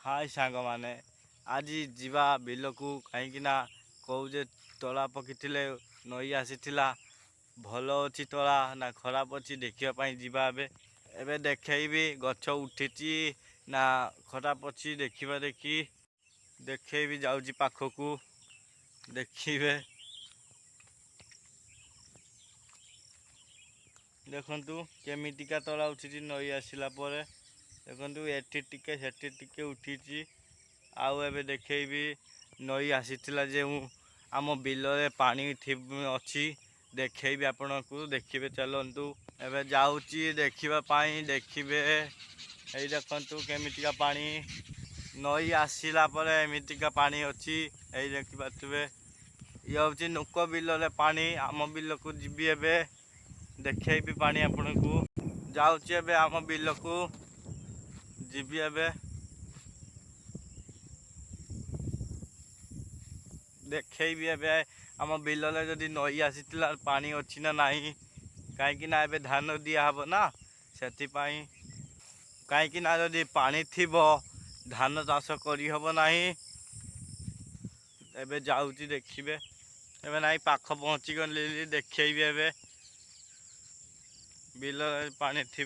हाय सांग माने आज जीवा बिल को कहीं कौजे तला पकिले नई आसीला भल अच्छी तला ना खराब अच्छी देखापी जीवा एबे देखी गछ उठी ना खराब अच्छी देखा देखी देखेबी जाऊँगी पाखक देखिए देखु केमिटिका तला उठी नई आसला देखु एटी टिके सेठी टिके उठी आउ एबे देखी नई आसीला जे आम बिल पानी अच्छी देखी आपण को देखिए चलतु एबे जाऊँगी देखापी देखिए ये देखु केमिटिका पानी नई आसला एमिटिका पानी अच्छी यही देखिपे ये हूँ नुक बिल पानी आम बिल को जीवी एबे देखेबी पानी आपण को जाऊँगी एबे आम बिल को जीवी एबे देखेबी एबे आम बिल जदि नई आसीला पानी अच्छी ना नहीं कहीं एबे धान दिहब ना से कहीं जदि पानी थी धान चाष करहब ना एबे जाऊँगी देखिए एबे ना पाख पहुँची गली देखी एबे बिल पानी थी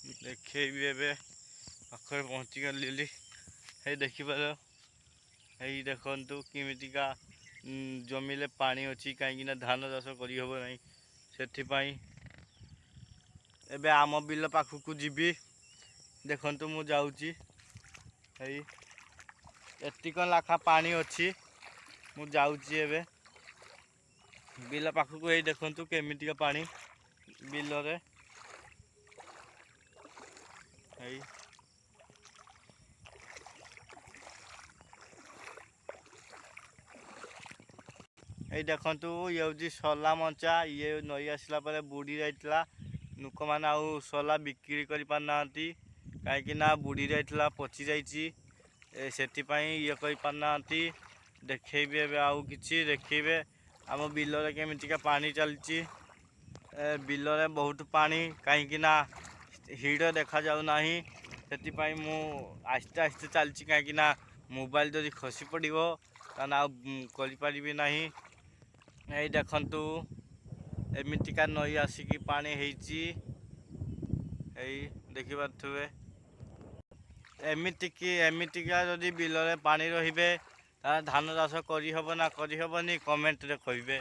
देखी एबे पाखे पहुँची गली है देखिपार यही देखु किमिटिका जमिले पानी अच्छी कहीं धान चाष करहब ना से एबे आम बिल पाखक जीवी देखु मु जाऊँगी एतिक लाखा पानी अच्छी मु जाऊँगी एबे बिल पाखक यही देखु केमिटिका पानी बिल रे ये देखु ये हूँ सला मंचा ये नई आसला बुड़ी जाइला लुक मैंने आउ सला बिक्री कर पारना कहीं बुड़ी जाइला पची जाइए से ये कर पारना देखेबी एबे आउ किछि देखिए आम बिल केमिटिका पानी चलती बिल बहुत पानी कहीं हिड़ देखा जाऊना से मु आस्ते आस्ते चलती कहीं मोबाइल जदि खसी पड़ो तारी ना यही देखु एमिटिका नई आसिकी पानी होती देखिपे एमिटिका जदि बिल पानी रे धान चाष करहब ना करहबनी कमेंट रे कहे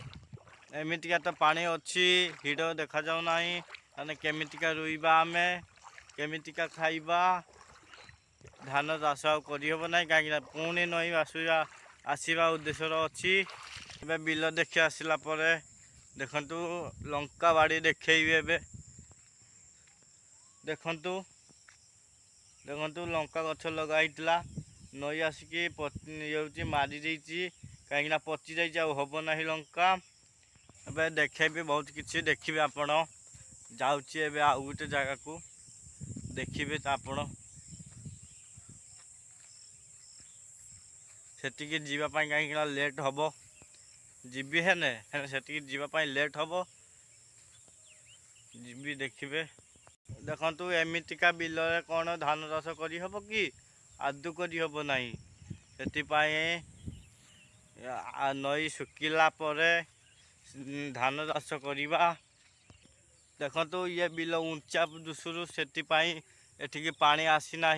एमिटिका तो पानी अच्छी हिड़ देखा जाऊना केमिटिका रुइबा आम केमिटिका खाइबा धान चाष करहब ना कहीं पुणी नई आसवा उद्देश्य अच्छी एबे बिल देखि आसला देखु लंका बाड़ी देखी एबे देखु देखु लंका गछ लगाई नई आसिकी ये मारी देती कहीं पची जाइए हम ना लंका एबे देखे भी बहुत किसी देखिए आपण जाऊँगी एबे आउ गोटे जगह को देखिए आपण सेटिकी जीवापाई कहीं लेट हम जीवी हेने से जीवापाई लेट हम जीवी देखिए देखु एमिटिका बिल कौन धान चाष करहब कि आदु करहब ना से नई सुखिला धान चाष करवा देखु ये बिल उंचा दुसुरु से एठिकी पानी आसीना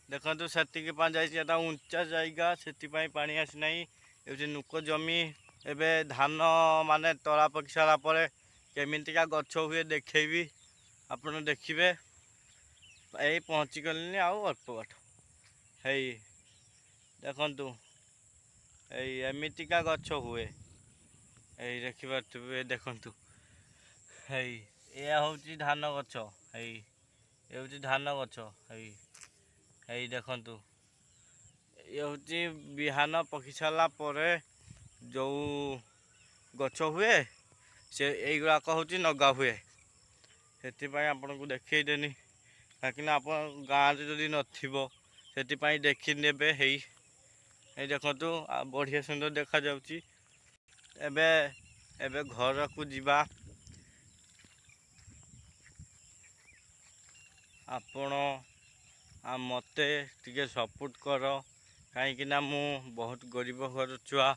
देखु से जाइए उंचा जगह से पानी आसीना ये नुक जमी एबे धान माने तला पकी सारा केमिटिका गछ हुए देखेबी आपण देखिए यही पहुँची गलिनी आउ अल्प बाट है देखु एमिटिका गछ हुए यही देखिए देखु है यह हूँ धान गछ है ये हूँ धान गछ है देखु ये हूँ बिहान पकी सारा जो गछ हुए से युवाक हूँ नगा हुए से आपन को देखदेनी कहीं आप गाँव जदि नई देखी ने देखु बढ़िया सुंदर देखा जाउची एबे एबे घर को जीवा आपण ମୋତେ ଟିକେ ସପୋର୍ଟ କର, କାହିଁକିନା ମୁଁ ବହୁତ ଗରିବ ଘର ଛୁଆ।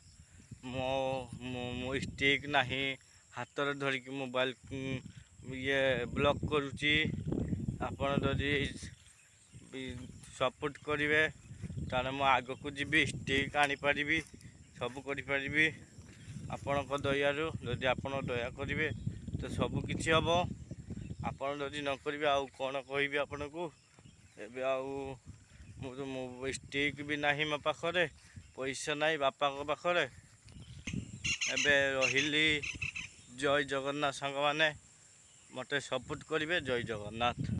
ମୋ ଷ୍ଟିକ୍ ନାହିଁ, ହାତରେ ଧରିକି ମୋବାଇଲ ବ୍ଲକ୍ କରୁଛି। ଆପଣ ଯଦି ସପୋର୍ଟ କରିବେ ତାହେଲେ ମୁଁ ଆଗକୁ ଯିବି, ଷ୍ଟିକ୍ ଆଣିପାରିବି, ସବୁ କରିପାରିବି ଆପଣଙ୍କ ଦୟାରୁ। ଯଦି ଆପଣ ଦୟା କରିବେ ତ ସବୁ କିଛି ହେବ। ଆପଣ ଯଦି ନ କରିବେ ଆଉ କ'ଣ କହିବି ଆପଣଙ୍କୁ। ଏବେ ଆଉ ମୁଁ ଷ୍ଟିକ୍ ବି ନାହିଁ ମୋ ପାଖରେ, ପଇସା ନାହିଁ ବାପାଙ୍କ ପାଖରେ। ଏବେ ରହିଲି। ଜୟ ଜଗନ୍ନାଥ ସାଙ୍ଗମାନେ, ମୋତେ ସପୋର୍ଟ କରିବେ। ଜୟ ଜଗନ୍ନାଥ।